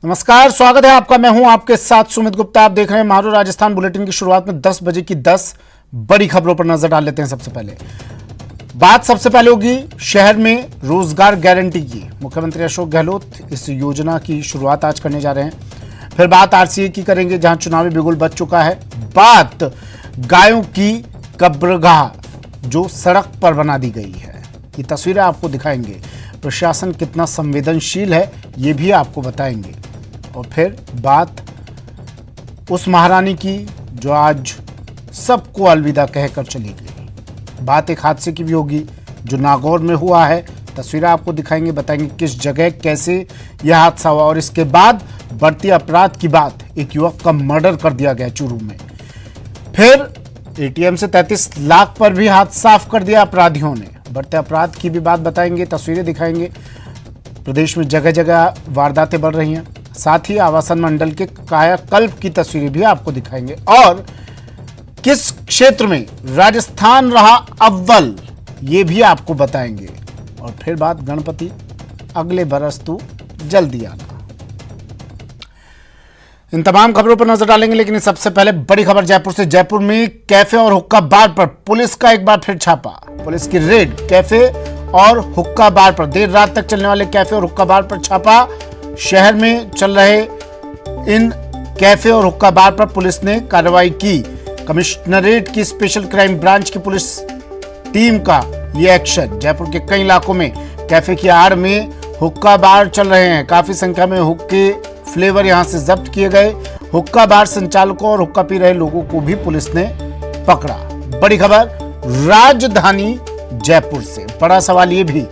नमस्कार, स्वागत है आपका। मैं हूं आपके साथ सुमित गुप्ता। आप देख रहे हैं मारू राजस्थान बुलेटिन की शुरुआत में 10 बजे की 10 बड़ी खबरों पर नजर डाल लेते हैं। सबसे पहले होगी शहर में रोजगार गारंटी की। मुख्यमंत्री अशोक गहलोत इस योजना की शुरुआत आज करने जा रहे हैं। फिर बात आरसीए की करेंगे, जहां चुनावी बिगुल बज चुका है। बात गायों की कब्रगाह जो सड़क पर बना दी गई है, ये तस्वीरें आपको दिखाएंगे। प्रशासन कितना संवेदनशील है ये भी आपको बताएंगे। और फिर बात उस महारानी की जो आज सबको अलविदा कहकर चली गई। बात एक हादसे की भी होगी जो नागौर में हुआ है। तस्वीरें आपको दिखाएंगे, बताएंगे किस जगह कैसे यह हादसा हुआ। और इसके बाद बढ़ती अपराध की बात, एक युवक का मर्डर कर दिया गया चूरू में। फिर एटीएम से 33 लाख पर भी हाथ साफ कर दिया अपराधियों ने। बढ़ते अपराध की भी बात बताएंगे, तस्वीरें दिखाएंगे। प्रदेश में जगह जगह वारदातें बढ़ रही हैं। साथ ही आवासन मंडल के कायाकल्प की तस्वीरें भी आपको दिखाएंगे। और किस क्षेत्र में राजस्थान रहा अव्वल, ये भी आपको बताएंगे। और फिर बात गणपति अगले बरस तो जल्दी आना। इन तमाम खबरों पर नजर डालेंगे, लेकिन सबसे पहले बड़ी खबर जयपुर से। जयपुर में कैफे और हुक्का बार पर पुलिस का एक बार फिर छापा। पुलिस की रेड कैफे और हुक्का बार पर, देर रात तक चलने वाले कैफे और हुक्का बार पर छापा। शहर में चल रहे इन कैफे और हुक्का बार पर पुलिस ने कार्रवाई की। कमिश्नरेट की स्पेशल क्राइम ब्रांच की पुलिस टीम का ये एक्शन। जयपुर के कई इलाकों में कैफे की आड़ में हुक्का बार चल रहे हैं। काफी संख्या में हुक्के फ्लेवर यहां से जब्त किए गए। हुक्का बार संचालकों और हुक्का पी रहे लोगों को भी पुलिस ने पकड़ा। बड़ी खबर राजधानी जयपुर से। बड़ा सवाल ये भी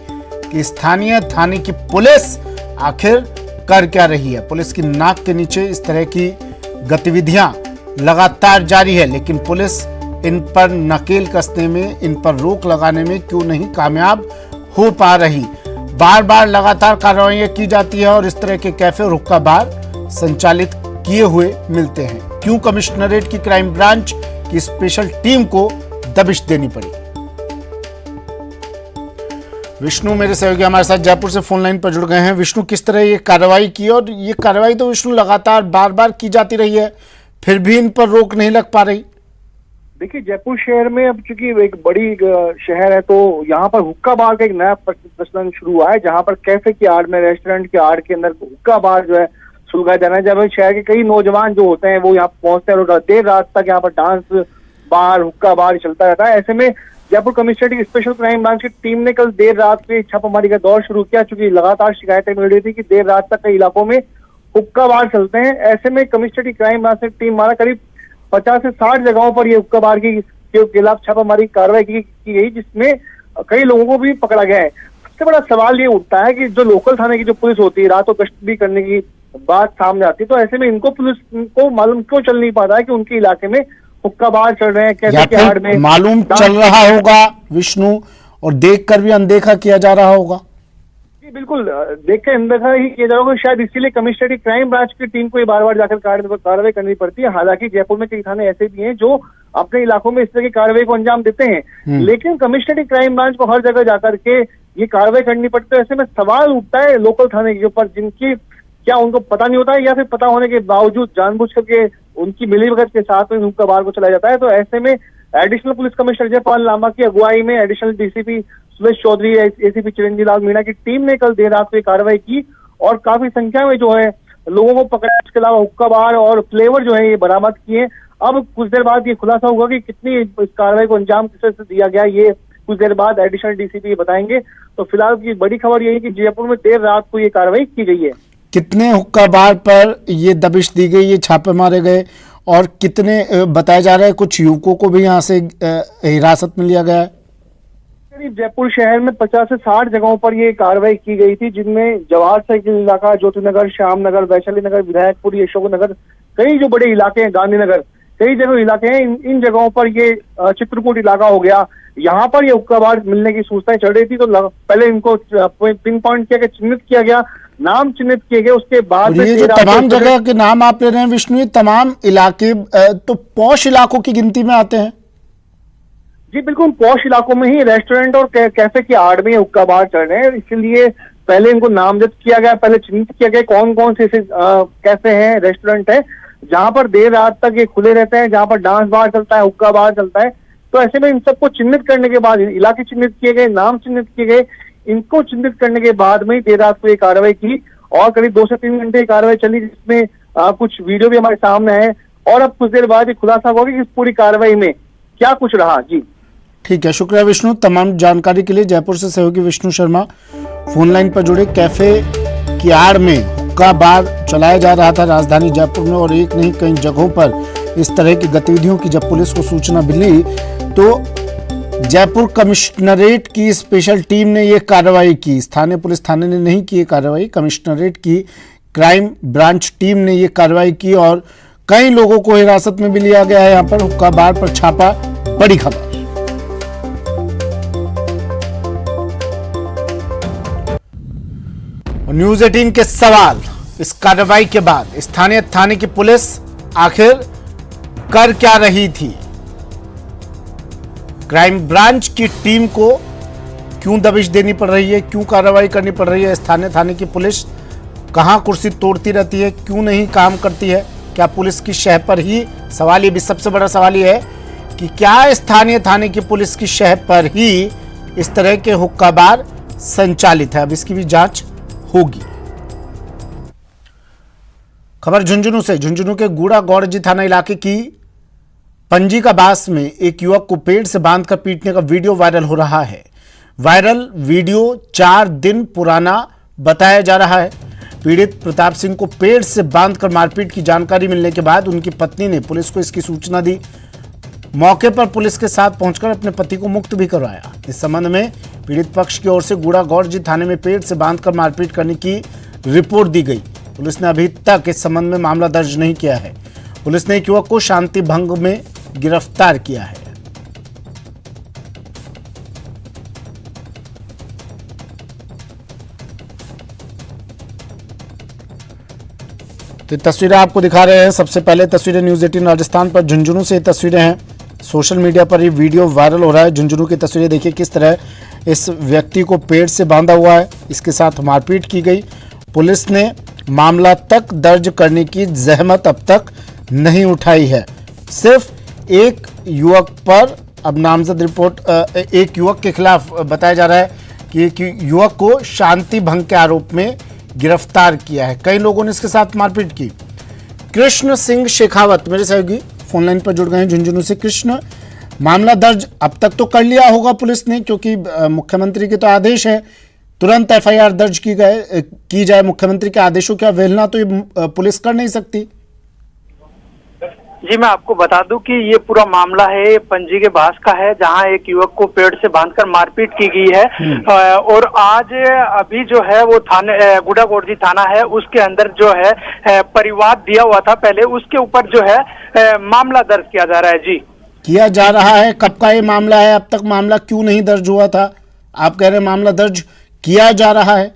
कि स्थानीय थाने की पुलिस आखिर कर क्या रही है। पुलिस की नाक के नीचे इस तरह की गतिविधियां लगातार जारी है, लेकिन पुलिस इन पर नकेल कसने में, इन पर रोक लगाने में क्यों नहीं कामयाब हो पा रही। बार बार लगातार कार्रवाइयां की जाती है और इस तरह के कैफे और हुक्का बार संचालित किए हुए मिलते हैं। क्यों कमिश्नरेट की क्राइम ब्रांच की स्पेशल टीम को दबिश देनी पड़ी। विष्णु मेरे सहयोगी हमारे साथ जयपुर से फोन लाइन पर जुड़ गए हैं। विष्णु, किस तरह ये कार्रवाई की, और ये कार्रवाई तो विष्णु लगातार बार बार की जाती रही है, फिर भी इन पर रोक नहीं लग पा रही। देखिए, जयपुर शहर में अब चूंकि एक बड़ी शहर है, तो यहाँ पर हुक्का बार का एक नया प्रचलन शुरू हुआ है, जहाँ पर कैफे की आड़ में, रेस्टोरेंट की आड़ के अंदर हुक्का बार जो है सुलगाया जाना है। जब शहर के कई नौजवान जो होते हैं वो यहाँ पहुंचते हैं और देर रात तक यहाँ पर डांस बार, हुक्का बार चलता रहता है। ऐसे में जयपुर कमिश्नरेट की स्पेशल क्राइम ब्रांच की टीम ने कल देर रात में छापामारी का दौर शुरू किया, चूंकि लगातार शिकायतें मिल रही थी कि देर रात तक कई इलाकों में हुक्का बार चलते हैं। ऐसे में कमिश्नरेट की क्राइम ब्रांच ने टीम मारा, करीब 50 से 60 जगहों पर ये हुक्का बार के खिलाफ छापामारी कार्रवाई की गई, जिसमें कई लोगों को भी पकड़ा गया है। सबसे बड़ा सवाल ये उठता है कि जो लोकल थाने की जो पुलिस होती है, रातों गश्त भी करने की बात सामने आती है, तो ऐसे में इनको पुलिस को मालूम क्यों चल नहीं पाता है कि उनके इलाके में हुक्का बार चल रहे हैं, कैसे के आड़ में मालूम चल रहा होगा विष्णु, और देखकर भी अनदेखा किया जा रहा होगा। जी बिल्कुल, देख के अनदेखा ही किया जा रहा होगा। शायद इसीलिए कमिश्नरेट क्राइम ब्रांच की टीम को ये बार बार जाकर कार्रवाई करनी पड़ती है। हालांकि जयपुर में कई थाने ऐसे भी हैं जो अपने इलाकों में इस तरह की कार्रवाई को अंजाम देते हैं, लेकिन कमिश्नरेट क्राइम ब्रांच को हर जगह जाकर के ये कार्रवाई करनी पड़ती है। ऐसे में सवाल उठता है लोकल थाने के ऊपर, जिनकी क्या उनको पता नहीं होता है, या फिर पता होने के बावजूद जानबूझ करके उनकी मिलीभगत के साथ में हुक्का बार को चलाया जाता है। तो ऐसे में additional police commissioner Jaipal Lamba की अगुवाई में additional DCP Suresh Chaudhary, ACP Chiranjeev Lal Meena की टीम ने कल देर रात में कार्रवाई की और काफी संख्या में जो है लोगों को पकड़ा। इसके अलावा हुक्का बार और फ्लेवर जो है ये बरामद किए। अब कुछ देर बाद ये खुलासा होगा कि कितनी इस कार्रवाई को अंजाम किस तरह से दिया गया, ये कुछ देर बाद एडिशनल डीसीपी बताएंगे। तो फिलहाल की बड़ी खबर यही कि जयपुर में देर रात को ये कार्रवाई की गई है। कितने हुक्का बार पर ये दबिश दी गई, ये छापे मारे गए, और कितने बताया जा रहा है कुछ युवकों को भी यहाँ से हिरासत में लिया गया है। जयपुर शहर में 50 से 60 जगहों पर ये कार्रवाई की गई थी, जिनमें जवाहर साइकिल इलाका, ज्योतिनगर, श्याम नगर, वैशाली नगर, विधायकपुरी, अशोक नगर, कई जो बड़े इलाके हैं, गांधीनगर, कई जगह इलाके हैं। इन जगहों पर ये चित्रकूट इलाका हो गया, यहाँ पर ये हुक्का बार मिलने की सूचनाएं चल रही थी। तो पहले इनको पिन पॉइंट किया गया, चिन्हित किया गया, नाम चिन्हित किए गए। उसके बाद ये जो तमाम जगह के नाम आप ले रहे हैं विष्णु, ये तमाम इलाके तो पॉश इलाकों की गिनती में आते हैं। जी बिल्कुल, पॉश इलाकों में ही रेस्टोरेंट और कैफे की आड़ में हुक्का बार चल रहे हैं, इसलिए पहले इनको नामजद किया गया, पहले चिन्हित किया गया कौन कौन से ऐसे कैफे हैं, रेस्टोरेंट है जहां पर देर रात तक ये खुले रहते हैं, जहां पर डांस बार चलता है, हुक्का बार चलता है। तो ऐसे में इन सबको चिन्हित करने के बाद, इलाके चिन्हित किए गए, नाम चिन्हित किए गए, इनको चिन्हित करने के बाद में देर रात को ये कार्रवाई की और करीब 2 से 3 घंटे की कार्रवाई चली, जिसमें कुछ वीडियो भी हमारे सामने है और अब कुछ देर बाद ये खुलासा होगा कि इस पूरी कार्रवाई में क्या कुछ रहा। जी ठीक है, शुक्रिया विष्णु। तमाम जानकारी के लिए जयपुर से सहयोगी विष्णु शर्मा फोन लाइन पर जुड़े। कैफे की आड़ में हुक्का बार चलाया जा रहा था राजधानी जयपुर में और एक नहीं कई जगहों पर इस तरह की गतिविधियों की जब पुलिस को सूचना मिली तो जयपुर कमिश्नरेट की स्पेशल टीम ने यह कार्रवाई की। स्थानीय पुलिस थाने ने नहीं की ये कार्रवाई, कमिश्नरेट की क्राइम ब्रांच टीम ने यह कार्रवाई की और कई लोगों को हिरासत में भी लिया गया है। यहाँ पर हुक्का बार पर छापा, बड़ी खबर। न्यूज 18 के सवाल, इस कार्रवाई के बाद स्थानीय थाने की पुलिस आखिर कर क्या रही थी? क्राइम ब्रांच की टीम को क्यों दबिश देनी पड़ रही है, क्यों कार्रवाई करनी पड़ रही है? स्थानीय थाने की पुलिस कहां कुर्सी तोड़ती रहती है, क्यों नहीं काम करती है? क्या पुलिस की शह पर ही, सवाल ये भी सबसे बड़ा सवाल ये है कि क्या स्थानीय थाने की पुलिस की शह पर ही इस तरह के हुक्का बार संचालित है? अब इसकी भी जांच होगी। खबर झुंझुनू से। झुंझुनू के गूड़ा गौड़जी थाना इलाके की पंजी का बास में एक युवक को पेड़ से बांधकर पीटने का वीडियो वायरल हो रहा है। वायरल वीडियो 4 दिन पुराना बताया जा रहा है। पीड़ित प्रताप सिंह को पेड़ से बांधकर मारपीट की जानकारी मिलने के बाद उनकी पत्नी ने पुलिस को इसकी सूचना दी। मौके पर पुलिस के साथ पहुंचकर अपने पति को मुक्त भी करवाया। इस संबंध में पीड़ित पक्ष की ओर से गूड़ा गौड़जी थाने में पेड़ से बांधकर मारपीट करने की रिपोर्ट दी गई। पुलिस ने अभी तक इस संबंध में मामला दर्ज नहीं किया है। पुलिस ने एक युवक को शांति भंग में गिरफ्तार किया है। तो तस्वीरें आपको दिखा रहे हैं। सबसे पहले तस्वीरें न्यूज 18 राजस्थान पर झुंझुनू से तस्वीरें हैं। सोशल मीडिया पर ये वीडियो वायरल हो रहा है। झुंझुनू की तस्वीरें देखिए, किस तरह इस व्यक्ति को पेड़ से बांधा हुआ है, इसके साथ मारपीट की गई। पुलिस ने मामला तक दर्ज करने की जहमत अब तक नहीं उठाई है। सिर्फ एक युवक पर अब नामजद रिपोर्ट, एक युवक के खिलाफ बताया जा रहा है कि एक युवक को शांति भंग के आरोप में गिरफ्तार किया है। कई लोगों ने इसके साथ मारपीट की। कृष्ण सिंह शेखावत मेरे सहयोगी फोन लाइन पर जुड़ गए हैं झुंझुनू से। कृष्ण, मामला दर्ज अब तक तो कर लिया होगा पुलिस ने, क्योंकि मुख्यमंत्री के तो आदेश है तुरंत एफआईआर दर्ज की जाए। मुख्यमंत्री के आदेशों की अवहेलना तो ये पुलिस कर नहीं सकती। जी, मैं आपको बता दूं कि ये पूरा मामला है पंजी के बास का है, जहां एक युवक को पेड़ से बांधकर मारपीट की गई है। और आज अभी जो है वो थाने गूड़ा गौड़जी थाना है, उसके अंदर जो है परिवाद दिया हुआ था पहले, उसके ऊपर जो है मामला दर्ज किया जा रहा है। जी, किया जा रहा है। कब का ये मामला है? अब तक मामला क्यों नहीं दर्ज हुआ था? आप कह रहे हैं मामला दर्ज किया जा रहा है,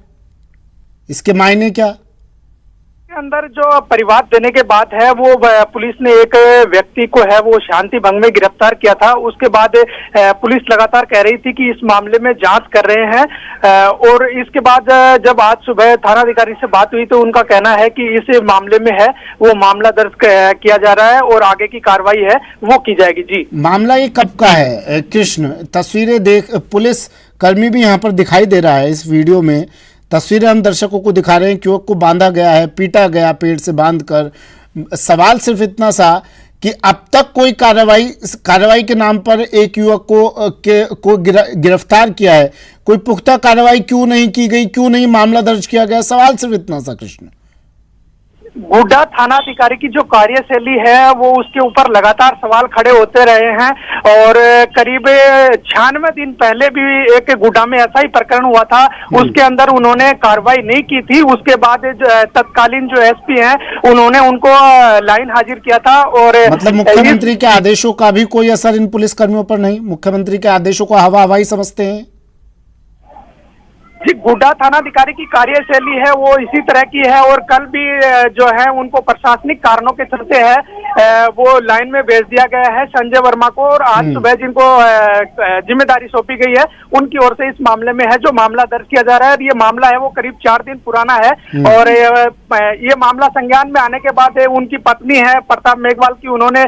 इसके मायने क्या? अंदर जो परिवाद देने के बाद है वो पुलिस ने एक व्यक्ति को है वो शांति भंग में गिरफ्तार किया था। उसके बाद पुलिस लगातार कह रही थी कि इस मामले में जांच कर रहे हैं। और इसके बाद जब आज सुबह थानाधिकारी से बात हुई तो उनका कहना है कि इस मामले में है वो मामला दर्ज किया जा रहा है और आगे की कार्रवाई है वो की जाएगी। जी, मामला ये कब का है कृष्ण? तस्वीरें देख, पुलिस कर्मी भी यहाँ पर दिखाई दे रहा है। इस वीडियो में तस्वीरें हम दर्शकों को दिखा रहे हैं। युवक को बांधा गया है, पीटा गया पेड़ से बांधकर। सवाल सिर्फ इतना सा कि अब तक कोई कार्रवाई के नाम पर एक युवक को गिरफ्तार किया है, कोई पुख्ता कार्रवाई क्यों नहीं की गई, क्यों नहीं मामला दर्ज किया गया? सवाल सिर्फ इतना सा कृष्ण। गूड़ा थानाधिकारी की जो कार्यशैली है वो उसके ऊपर लगातार सवाल खड़े होते रहे हैं। और करीब 96 दिन पहले भी एक गूड़ा में ऐसा ही प्रकरण हुआ था, उसके अंदर उन्होंने कार्रवाई नहीं की थी। उसके बाद तत्कालीन जो एसपी हैं उन्होंने उनको लाइन हाजिर किया था। और मतलब मुख्यमंत्री के आदेशों का भी कोई असर इन पुलिस कर्मियों पर नहीं? मुख्यमंत्री के आदेशों को हवा हवाई समझते हैं? जी, गोड्डा थानाधिकारी की कार्यशैली है वो इसी तरह की है और कल भी जो है उनको प्रशासनिक कारणों के चलते है वो लाइन में भेज दिया गया है संजय वर्मा को, और आज सुबह जिनको जिम्मेदारी सौंपी गई है उनकी ओर से इस मामले में है जो मामला दर्ज किया जा रहा है। ये मामला है वो करीब 4 दिन पुराना है और ये मामला संज्ञान में आने के बाद उनकी पत्नी है प्रताप मेघवाल की, उन्होंने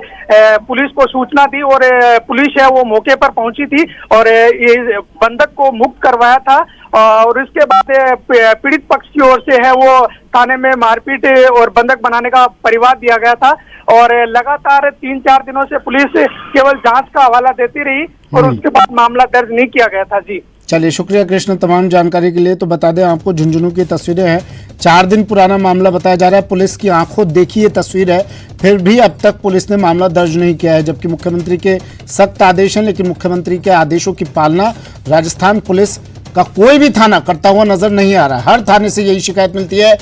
पुलिस को सूचना दी और पुलिस है वो मौके पर पहुंची थी और ये बंधक को मुक्त करवाया था। और इसके बाद पीड़ित पक्ष की ओर से है वो थाने में मारपीट और बंधक बनाने का परिवाद दिया गया था और लगातार 3-4 दिनों से पुलिस केवल जांच का हवाला देती रही और उसके बाद मामला दर्ज नहीं किया गया था। जी चलिए, शुक्रिया कृष्ण तमाम जानकारी के लिए। तो बता दें आपको, झुंझुनू की तस्वीरें हैं, 4 दिन पुराना मामला बताया जा रहा है। पुलिस की आंखों देखी ये तस्वीर है, फिर भी अब तक पुलिस ने मामला दर्ज नहीं किया है, जबकि मुख्यमंत्री के सख्त आदेश हैं, लेकिन मुख्यमंत्री के आदेशों की पालना राजस्थान पुलिस का कोई भी थाना करता हुआ नजर नहीं आ रहा। हर थाने से यही शिकायत मिलती है,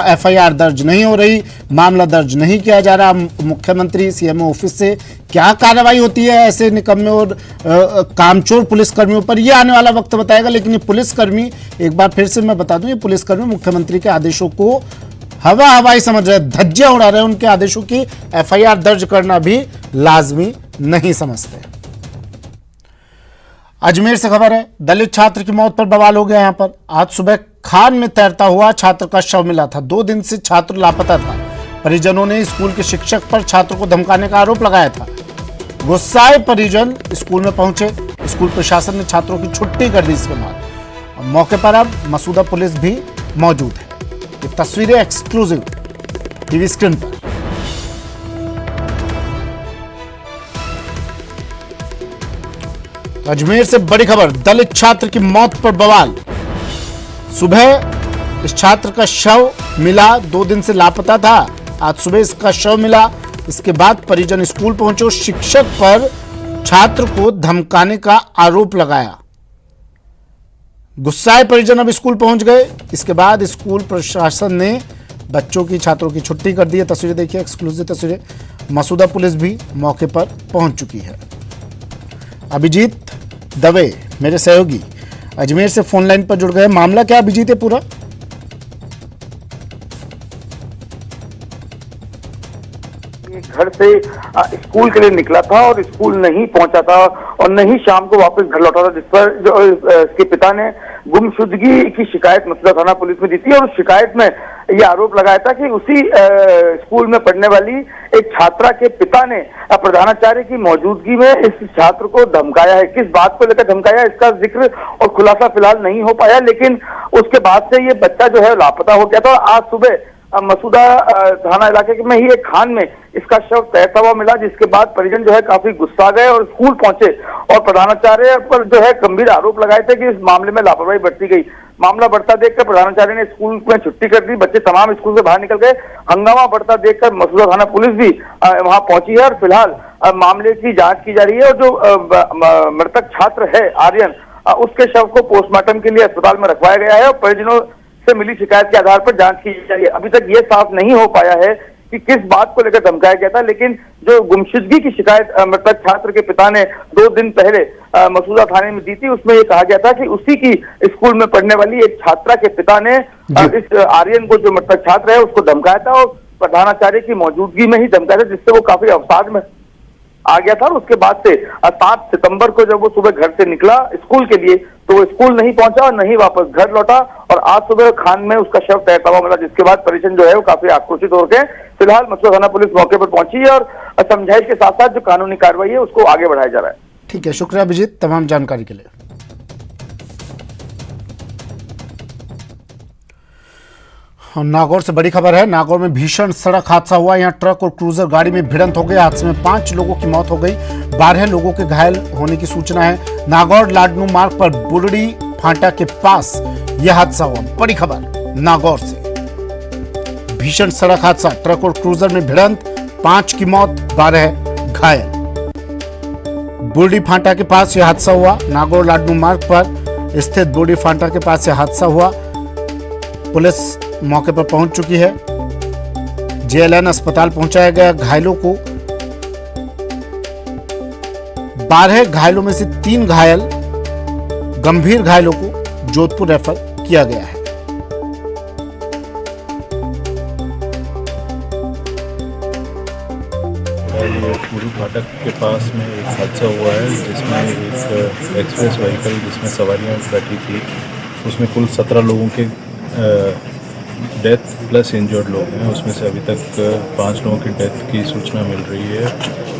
एफआईआर दर्ज नहीं हो रही, मामला दर्ज नहीं किया जा रहा। मुख्यमंत्री सीएमओ ऑफिस से क्या कार्रवाई होती है ऐसे निकम्मे और कामचोर पुलिसकर्मियों पर, ये आने वाला वक्त बताएगा। लेकिन ये पुलिसकर्मी, एक बार फिर से मैं बता दूं, ये पुलिसकर्मी मुख्यमंत्री के आदेशों को हवाई समझ रहे, धज्जियां उड़ा रहे हैं। उनके आदेशों की एफआईआर दर्ज करना भी लाजमी नहीं समझते। अजमेर से खबर है, दलित छात्र की मौत पर बवाल हो गया। यहां पर आज सुबह खान में तैरता हुआ छात्र का शव मिला था। 2 दिन से छात्र लापता था। परिजनों ने स्कूल के शिक्षक पर छात्र को धमकाने का आरोप लगाया था। गुस्साए परिजन स्कूल में पहुंचे। स्कूल प्रशासन ने छात्रों की छुट्टी कर दी। इसके बाद मौके पर अब मसूदा पुलिस भी मौजूद है। ये तस्वीरें एक्सक्लूसिव टीवी स्क्रीन पर। अजमेर से बड़ी खबर, दलित छात्र की मौत पर बवाल। सुबह इस छात्र का शव मिला, 2 दिन से लापता था। आज सुबह इसका शव मिला। इसके बाद परिजन स्कूल पहुंचे और शिक्षक पर छात्र को धमकाने का आरोप लगाया। गुस्साए परिजन अब स्कूल पहुंच गए। इसके बाद स्कूल प्रशासन ने बच्चों की, छात्रों की छुट्टी कर दी है। तस्वीरें देखिए, एक्सक्लूसिव तस्वीरें। मसूदा पुलिस भी मौके पर पहुंच चुकी है। अभिजीत दवे मेरे सहयोगी अजमेर से फोन लाइन पर जुड़ गए। मामला क्या अभिजीत है पूरा? घर से स्कूल के लिए निकला था और स्कूल नहीं पहुंचा था और नहीं शाम को वापस घर लौटा था, जिस पर जो इसके पिता ने गुमशुदगी की शिकायत मसूदा थाना पुलिस में दी थी और शिकायत में यह आरोप लगाया था कि उसी स्कूल में पढ़ने वाली एक छात्रा के पिता ने प्रधानाचार्य की मौजूदगी में इस छात्र को धमकाया है। किस बात को लेकर धमकाया, इसका जिक्र और खुलासा फिलहाल नहीं हो पाया, लेकिन उसके बाद से ये बच्चा जो है लापता हो गया था। आज सुबह मसूदा थाना इलाके में ही एक खान में इसका शव तैरता हुआ मिला, जिसके बाद परिजन जो है काफी गुस्सा गए और स्कूल पहुंचे और प्रधानाचार्य पर जो है गंभीर आरोप लगाए थे कि इस मामले में लापरवाही बरती गई। मामला बढ़ता देखकर प्रधानाचार्य ने स्कूल में छुट्टी कर दी। बच्चे तमाम स्कूल से बाहर निकल गए। हंगामा बढ़ता देखकर मसूदा थाना पुलिस भी वहां पहुंची है और फिलहाल मामले की जांच की जा रही है और जो मृतक छात्र है आर्यन, उसके शव को पोस्टमार्टम के लिए अस्पताल में रखवाया गया है और परिजनों से मिली शिकायत के आधार पर जांच की जा रही है। अभी तक ये साफ नहीं हो पाया है कि किस बात को लेकर धमकाया गया था, लेकिन जो गुमशुदगी की शिकायत मृतक छात्र के पिता ने 2 दिन पहले मसूदा थाने में दी थी, उसमें ये कहा गया था कि उसी की स्कूल में पढ़ने वाली एक छात्रा के पिता ने इस आर्यन को, जो मृतक छात्र है, उसको धमकाया था और प्रधानाचार्य की मौजूदगी में ही धमकाया था, जिससे वो काफी अवसाद में आ गया था। और उसके बाद से 7 सितंबर को जब वो सुबह घर से निकला स्कूल के लिए, तो वो स्कूल नहीं पहुंचा और नहीं वापस घर लौटा और आज सुबह खान में उसका शव तैरता हुआ मिला, जिसके बाद परिजन जो है वो काफी आक्रोशित हो गए। फिलहाल मसूदा थाना पुलिस मौके पर पहुंची है और समझाइश के साथ साथ जो कानूनी कार्रवाई है उसको आगे बढ़ाया जा रहा है। ठीक है, शुक्रिया अभिजीत तमाम जानकारी के लिए। नागौर से बड़ी खबर है। नागौर में भीषण सड़क हादसा हुआ। यहां ट्रक और क्रूजर गाड़ी में भिड़ंत हो गई। हादसे में 5 लोगों की मौत हो गई, 12 लोगों के घायल होने की सूचना है। नागौर लाडनू मार्ग पर बुरड़ी फांटा के पास यह हादसा हुआ। बड़ी खबर नागौर से, भीषण सड़क हादसा, ट्रक और क्रूजर में भिड़ंत, 5 की मौत, 12 घायल। बुरड़ी फांटा के पास यह हादसा हुआ। नागौर लाडनू मार्ग पर स्थित बुरड़ी फांटा के पास यह हादसा हुआ। पुलिस मौके पर पहुंच चुकी है। जेएलएन अस्पताल पहुंचाया गया घायलों को। 12 घायलों में से 3 घायल, गंभीर घायलों को जोधपुर रेफर किया गया है। ये पूरी फाटक के पास में एक हादसा हुआ है जिसमें एक एक्सप्रेस व्हीकल जिसमें सवारियां बैठी थी उसमें कुल 17 लोगों के डेथ प्लस इंजर्ड लोग हैं। उसमें से अभी तक 5 लोगों की डेथ की सूचना मिल रही है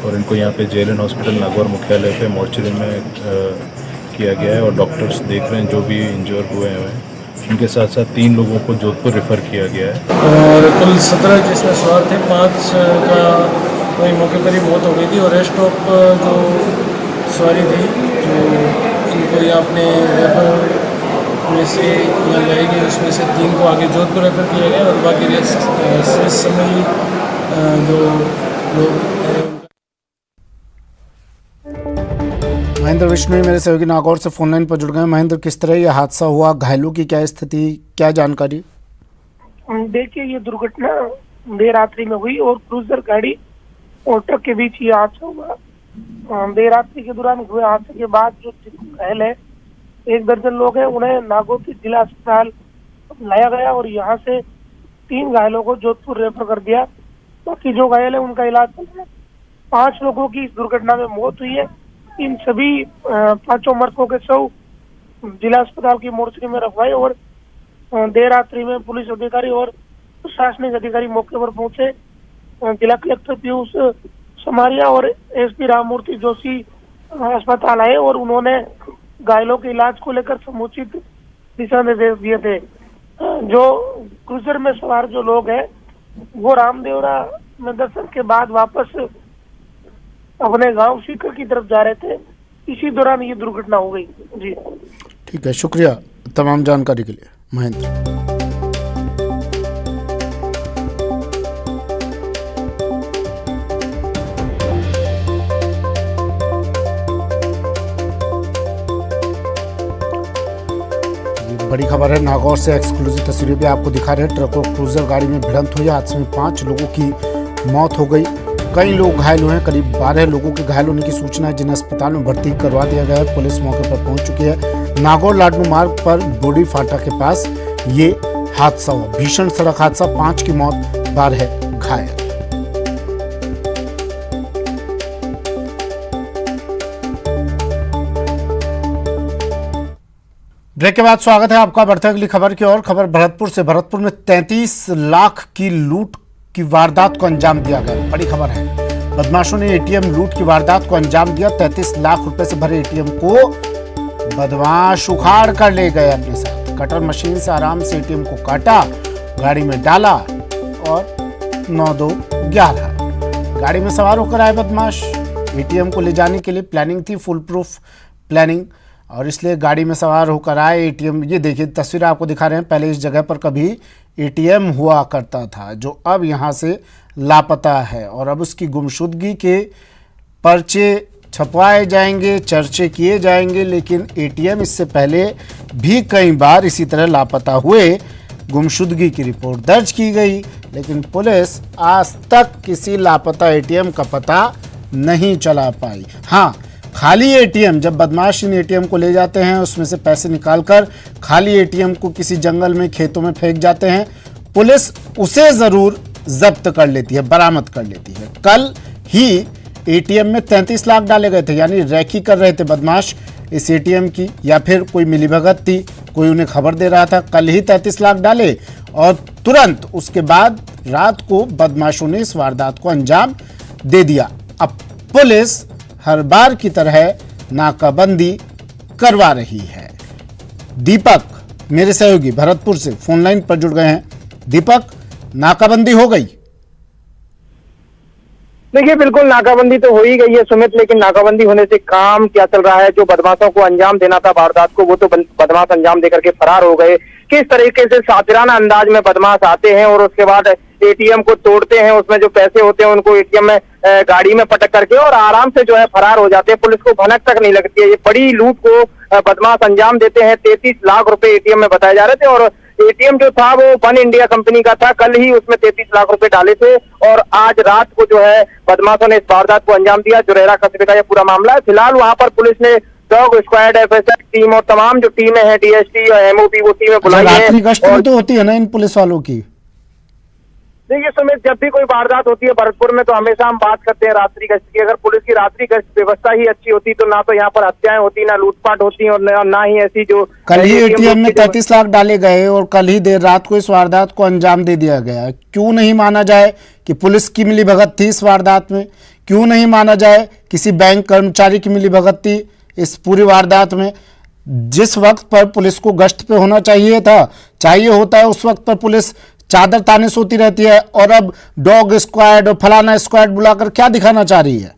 और इनको यहाँ पे JLN हॉस्पिटल नागौर मुख्यालय पे मोर्चरी में किया गया है और डॉक्टर्स देख रहे हैं जो भी इंजर्ड हुए हैं। उनके साथ साथ 3 लोगों को जोधपुर रेफर किया गया है और कुल 17 जिसमें सवार थे, 5 का वही मौके पर ही मौत हो गई थी और रेस्ट ऑफ जो सवारी थी जो इनको या अपने रेफर में से यहाँ लाई गई उसमें से 3 को आगे जोधपुर रेफर किया गया और बाकी शेष समय जो लोग महेंद्र विश्नोई मेरे सहयोगी नागौर से फोनलाइन पर जुड़ गए। महेंद्र, किस तरह यह हादसा हुआ, घायलों की क्या स्थिति, क्या जानकारी? देखिए, ये दुर्घटना देर रात्रि में हुई और क्रूजर गाड़ी और ट्रक के बीच ये हादसा हुआ। देर रात्रि के दौरान हुए हादसे के बाद जो घायल है 1 दर्जन लोग हैं, उन्हें नागौर के जिला अस्पताल लाया गया और यहाँ से 3 घायलों को जोधपुर रेफर कर दिया। बाकी जो घायल है उनका इलाज चल रहा है। 5 लोगों की इस दुर्घटना में मौत हुई है। इन सभी 5 मृतकों के शव जिला अस्पताल की मोर्चरी में रखवाए और देर रात्रि में पुलिस अधिकारी और प्रशासनिक अधिकारी मौके पर पहुंचे। जिला कलेक्टर पीयूष समारिया और SP राममूर्ति जोशी अस्पताल आए और उन्होंने घायलों के इलाज को लेकर समुचित दिशा निर्देश दिए थे। जो क्रूजर में सवार जो लोग हैं वो रामदेवरा में दर्शन के बाद वापस अपने गांव सीकर की तरफ जा रहे थे। इसी दौरान ये दुर्घटना हो गई। जी ठीक है, शुक्रिया तमाम जानकारी के लिए महेंद्र। बड़ी खबर है, नागौर से एक्सक्लूसिव तस्वीरें भी आपको दिखा रहे हैं। ट्रक और क्रूजर गाड़ी में भिड़ंत हुई, हादसे में 5 लोगों की मौत हो गई, कई लोग घायल हुए हैं। करीब 12 लोगों के घायल होने की सूचना है, जिन्हें अस्पताल में भर्ती करवा दिया गया है। पुलिस मौके पर पहुंच चुकी है। नागौर लाडनू मार्ग पर बोडी फाटा के पास ये हादसा हुआ, भीषण सड़क हादसा, 5 की मौत, 12 घायल। ब्रेक के बाद स्वागत है आपका। बढ़ते अगली खबर की ओर। खबर भरतपुर से। भरतपुर में 33 लाख की लूट की वारदात को अंजाम दिया गया। बड़ी खबर है, बदमाशों ने ATM लूट की वारदात को अंजाम दिया। 33 लाख रुपए से भरे ATM को बदमाश उखाड़ कर ले गए अपने साथ। कटर मशीन से आराम से ATM को काटा, गाड़ी में डाला और 9-2-11 गाड़ी में सवार होकर आए बदमाश। ATM को ले जाने के लिए प्लानिंग थी, फुल प्रूफ प्लानिंग, और इसलिए गाड़ी में सवार होकर आए। ATM, ये देखिए तस्वीर आपको दिखा रहे हैं। पहले इस जगह पर कभी ATM हुआ करता था जो अब यहाँ से लापता है और अब उसकी गुमशुदगी के पर्चे छपवाए जाएंगे, चर्चे किए जाएंगे। लेकिन ATM इससे पहले भी कई बार इसी तरह लापता हुए गुमशुदगी की रिपोर्ट दर्ज की गई, लेकिन पुलिस आज तक किसी लापता ATM का पता नहीं चला पाई। हाँ, खाली ATM, जब बदमाश इन ATM को ले जाते हैं, उसमें से पैसे निकालकर खाली ATM को किसी जंगल में, खेतों में फेंक जाते हैं, पुलिस उसे जरूर जब्त कर लेती है, बरामद कर लेती है। कल ही ATM में 33 लाख डाले गए थे, यानी रैकी कर रहे थे बदमाश इस ATM की, या फिर कोई मिलीभगत थी, कोई उन्हें खबर दे रहा था। कल ही 33 लाख डाले और तुरंत उसके बाद रात को बदमाशों ने इस वारदात को अंजाम दे दिया। अब पुलिस हर बार की तरह नाकाबंदी करवा रही है। दीपक मेरे सहयोगी भरतपुर से फोनलाइन पर जुड़ गए हैं। दीपक, नाकाबंदी हो गई? देखिए, बिल्कुल नाकाबंदी तो हो ही गई है सुमित, लेकिन नाकाबंदी होने से काम क्या चल रहा है। जो बदमाशों को अंजाम देना था वारदात को, वो तो बदमाश अंजाम देकर के फरार हो गए। किस तरीके से सातिराना अंदाज में बदमाश आते हैं और उसके बाद ATM को तोड़ते हैं, उसमें जो पैसे होते हैं उनको ATM में गाड़ी में पटक करके और आराम से जो है फरार हो जाते हैं। पुलिस को भनक तक नहीं लगती है। ये बड़ी लूट को बदमाश अंजाम देते हैं। 33 लाख रुपए ATM में बताए जा रहे थे और ATM जो था वो वन इंडिया कंपनी का था। कल ही उसमें 33 लाख रुपए डाले थे और आज रात को जो है बदमाशों ने इस वारदात को अंजाम दिया। जुरेरा कस्बे का यह पूरा मामला है। फिलहाल वहां पर पुलिस ने डॉग स्क्वाड, एफएसएल टीम और तमाम जो टीमें हैं, डीएसटी और एमओपी, वो टीमें बुलाई हैं। रात्रि गश्त भी तो होती है ना इन पुलिस वालों की? देखिए सुमित, जब भी कोई वारदात होती है भरतपुर में तो हमेशा हम बात करते हैं रात्रि गश्त की। अगर पुलिस की रात्रि गश्त व्यवस्था ही अच्छी होती तो ना तो यहाँ पर हत्याएं होती, ना लूटपाट होती और ना ही ऐसी जो कल ही एटीएम में 33 लाख डाले गए और कल ही देर रात को इस वारदात को अंजाम दे दिया गया। क्यों नहीं माना जाए कि पुलिस की मिलीभगत थी इस वारदात में? क्यों नहीं माना जाए किसी बैंक कर्मचारी की मिलीभगत थी इस पूरी वारदात में? जिस वक्त पर पुलिस को गश्त पे होना चाहिए होता है, उस वक्त पर पुलिस चादर ताने सोती रहती है और अब डॉग स्क्वाड और फलाना स्क्वाड बुलाकर क्या दिखाना चाह रही है?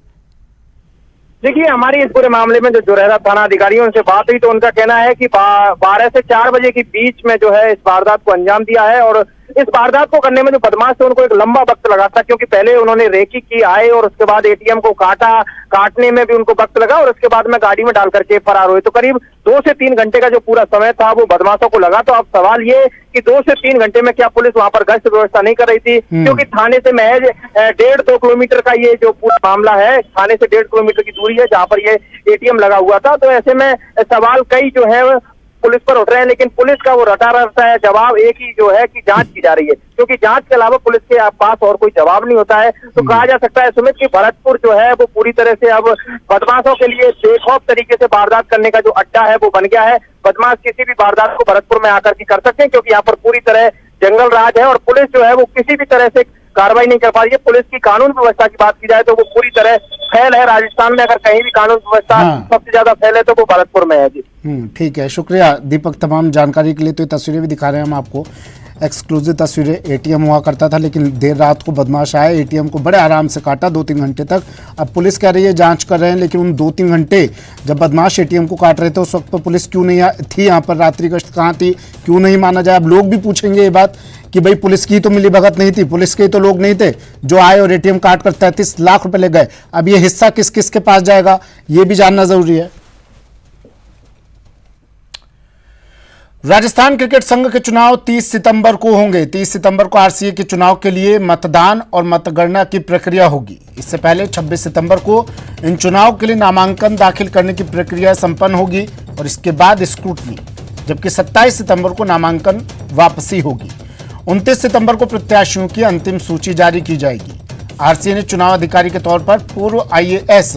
देखिए, हमारी इस पूरे मामले में जो जुरैरा थाना अधिकारियों उनसे बात हुई तो उनका कहना है कि 12 से 4 बजे के बीच में जो है इस वारदात को अंजाम दिया है। और इस वारदात को करने में जो बदमाश थे उनको एक लंबा वक्त लगा था, क्योंकि पहले उन्होंने रेकी की, आए और उसके बाद एटीएम को काटने में भी उनको वक्त लगा और उसके बाद में गाड़ी में डाल करके फरार हुए। तो करीब 2 से 3 घंटे का जो पूरा समय था वो बदमाशों को लगा। तो अब सवाल ये कि 2 से 3 घंटे में क्या पुलिस वहां पर गश्त व्यवस्था नहीं कर रही थी? क्योंकि थाने से महज 1.5-2 किलोमीटर का ये जो पूरा मामला है, थाने से 1.5 किलोमीटर की दूरी है जहां पर ये एटीएम लगा हुआ था। तो ऐसे में सवाल कई जो है पुलिस पर उठ रहे हैं, लेकिन पुलिस का वो रटा रहता है जवाब एक ही जो है कि जांच की जा रही है, क्योंकि जांच के अलावा पुलिस के पास और कोई जवाब नहीं होता है। तो कहा जा सकता है सुमित कि भरतपुर जो है वो पूरी तरह से अब बदमाशों के लिए बेखौफ तरीके से वारदात करने का जो अड्डा है वो बन गया है। बदमाश किसी भी वारदात को भरतपुर में आकर के कर सकते हैं, क्योंकि यहाँ पर पूरी तरह जंगल राज है और पुलिस जो है वो किसी भी तरह से कार्रवाई नहीं कर पा रही है। पुलिस की कानून व्यवस्था की बात की जाए तो वो पूरी तरह फैल है। राजस्थान में अगर कहीं भी कानून व्यवस्था सबसे ज्यादा फैल है तो वो भरतपुर में है। जी ठीक है, शुक्रिया दीपक तमाम जानकारी के लिए। तो ये तस्वीरें भी दिखा रहे हैं हम आपको, एक्सक्लूसिव तस्वीरें। एटीएम हुआ करता था, लेकिन देर रात को बदमाश आए, एटीएम को बड़े आराम से काटा 2-3 घंटे तक। अब पुलिस कह रही है जांच कर रहे हैं, लेकिन उन 2-3 घंटे जब बदमाश एटीएम को काट रहे थे उस वक्त पर पुलिस क्यों नहीं थी यहाँ पर? रात्रि गश्त कहाँ थी? क्यों नहीं माना जाए? अब लोग भी पूछेंगे ये बात कि भाई पुलिस की तो मिलीभगत नहीं थी, पुलिस के तो लोग नहीं थे जो आए और एटीएम काट कर 33 लाख रुपए ले गए। अब ये हिस्सा किस किस के पास जाएगा ये भी जानना जरूरी है। राजस्थान क्रिकेट संघ के चुनाव 30 सितंबर को होंगे। 30 सितंबर को आरसीए के चुनाव के लिए मतदान और मतगणना की प्रक्रिया होगी। इससे पहले 26 सितंबर को इन चुनाव के लिए नामांकन दाखिल करने की प्रक्रिया संपन्न होगी और इसके बाद स्क्रूटनी, जबकि 27 सितंबर को नामांकन वापसी होगी। 29 सितंबर को प्रत्याशियों की अंतिम सूची जारी की जाएगी। आरसीए ने चुनाव अधिकारी के तौर पर पूर्व आईएएस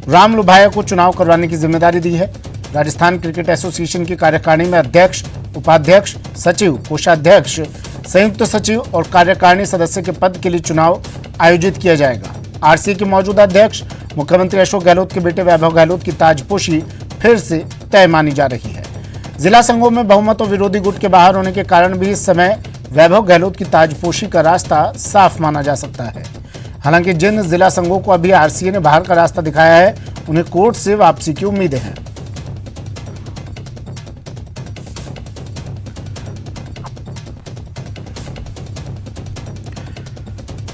राम लुभाया को चुनाव करवाने की जिम्मेदारी दी है। राजस्थान क्रिकेट एसोसिएशन की कार्यकारिणी में अध्यक्ष, उपाध्यक्ष, सचिव, कोषाध्यक्ष, संयुक्त सचिव और कार्यकारिणी सदस्य के पद के लिए चुनाव आयोजित किया जाएगा। आरसीए के मौजूदा अध्यक्ष मुख्यमंत्री अशोक गहलोत के बेटे वैभव गहलोत की ताजपोशी फिर से तय मानी जा रही है। जिला संघों में बहुमत और विरोधी गुट के बाहर होने के कारण भी इस समय वैभव गहलोत की ताजपोशी का रास्ता साफ माना जा सकता है। हालांकि जिन जिला संघों को अभी आरसीए ने बाहर का रास्ता दिखाया है उन्हें कोर्ट से वापसी की उम्मीदें हैं।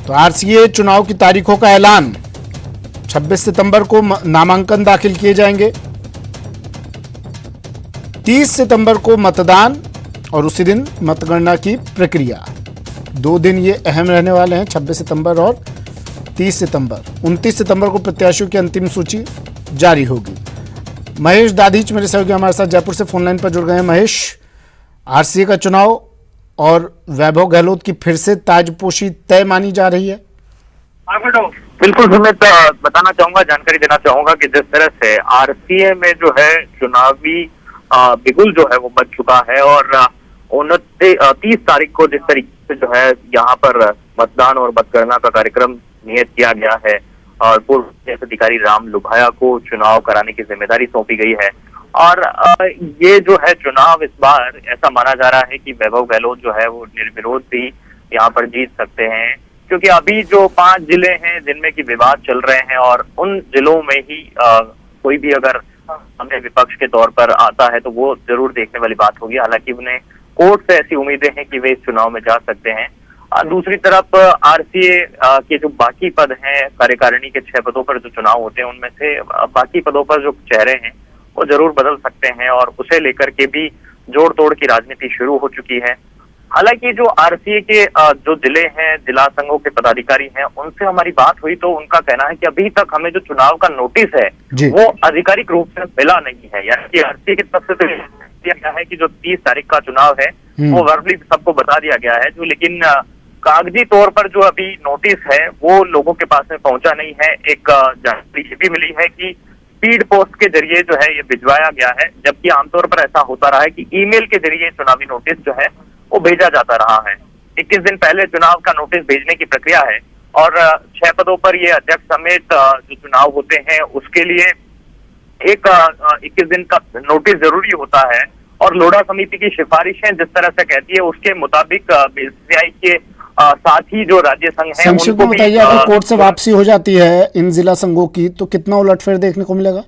तो आरसीए चुनाव की तारीखों का ऐलान, 26 सितंबर को नामांकन दाखिल किए जाएंगे, 30 सितंबर को मतदान और उसी दिन मतगणना की प्रक्रिया। 2 दिन ये अहम रहने वाले हैं, 26 सितंबर और 30 सितंबर। 29 सितंबर को प्रत्याशियों की अंतिम सूची जारी होगी। महेश दाधीच मेरे सहयोगी हमारे साथ जयपुर से फोन लाइन पर जुड़ गए हैं। महेश, आरसीए का चुनाव और वैभव गहलोत की फिर से ताजपोशी तय मानी जा रही है? बिल्कुल सुमित, बताना चाहूंगा, जानकारी देना चाहूंगा कि जिस तरह से आरसीए में जो है चुनावी बिगुल जो है वो बच चुका है और 30 तारीख को जिस तरीके से जो है यहाँ पर मतदान और मतगणना का कार्यक्रम नियत किया गया है और पूर्व अधिकारी राम लुभाया को चुनाव कराने की जिम्मेदारी सौंपी गई है। और ये जो है चुनाव इस बार ऐसा माना जा रहा है कि वैभव गहलोत जो है वो निर्विरोध भी यहाँ पर जीत सकते हैं, क्योंकि अभी जो 5 जिले हैं जिनमें की विवाद चल रहे हैं और उन जिलों में ही कोई भी अगर हमें विपक्ष के तौर पर आता है तो वो जरूर देखने वाली बात होगी। हालांकि उन्हें कोर्ट से ऐसी उम्मीदें हैं कि वे इस चुनाव में जा सकते हैं। दूसरी तरफ आरसीए के जो बाकी पद हैं, कार्यकारिणी के 6 पदों पर जो चुनाव होते हैं उनमें से बाकी पदों पर जो चेहरे हैं वो जरूर बदल सकते हैं और उसे लेकर के भी जोड़ तोड़ की राजनीति शुरू हो चुकी है। हालांकि जो आरसीए के जो जिले हैं, जिला संघों के पदाधिकारी हैं, उनसे हमारी बात हुई तो उनका कहना है कि अभी तक हमें जो चुनाव का नोटिस है वो आधिकारिक रूप से मिला नहीं है। यानी कि आरसीए की तरफ से तो दिया गया है कि जो 30 तारीख का चुनाव है वो वर्बली सबको बता दिया गया है, जो लेकिन कागजी तौर पर जो अभी नोटिस है वो लोगों के पास में पहुंचा नहीं है। एक जानकारी ये भी मिली है कि स्पीड पोस्ट के जरिए जो है ये भिजवाया गया है, जबकि आमतौर पर ऐसा होता रहा है कि ईमेल के जरिए चुनावी नोटिस जो है वो भेजा जाता रहा है। 21 दिन पहले चुनाव का नोटिस भेजने की प्रक्रिया है और 6 पदों पर ये अध्यक्ष समेत जो चुनाव होते हैं उसके लिए एक 21 दिन का नोटिस जरूरी होता है और लोढ़ा समिति की सिफारिशें जिस तरह से कहती है उसके मुताबिक बीसीसीआई के साथ ही जो राज्य संघ है संक्षिप्त में बताइए, अगर कोर्ट से वापसी हो जाती है इन जिला संघों की तो कितना उलटफेर देखने को मिलेगा?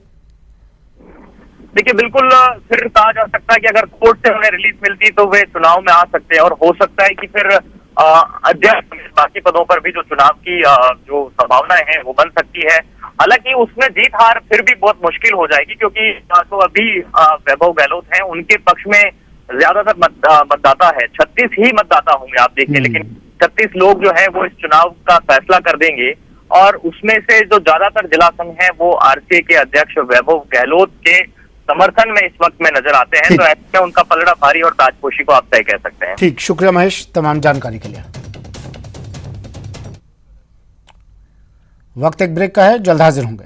देखिए, बिल्कुल फिर कहा जा सकता है कि अगर कोर्ट से उन्हें रिलीफ मिलती तो वे चुनाव में आ सकते हैं और हो सकता है कि फिर अध्यक्ष बाकी पदों पर भी जो चुनाव की जो संभावनाएं हैं वो बन सकती है। हालांकि उसमें जीत हार फिर भी बहुत मुश्किल हो जाएगी, क्योंकि तो अभी वैभव गहलोत हैं, उनके पक्ष में ज्यादातर मतदाता है, 36 ही मतदाता होंगे आप देखिए, लेकिन 36 लोग जो है वो इस चुनाव का फैसला कर देंगे और उसमें से जो ज्यादातर जिला संघ है वो आरसीए के अध्यक्ष वैभव गहलोत के समर्थन में इस वक्त में नजर आते हैं। तो ऐसे में उनका पलड़ा भारी और ताजपोशी को आप तय कह सकते हैं। ठीक, शुक्रिया महेश तमाम जानकारी के लिए। वक्त एक ब्रेक का है, जल्द हाजिर होंगे।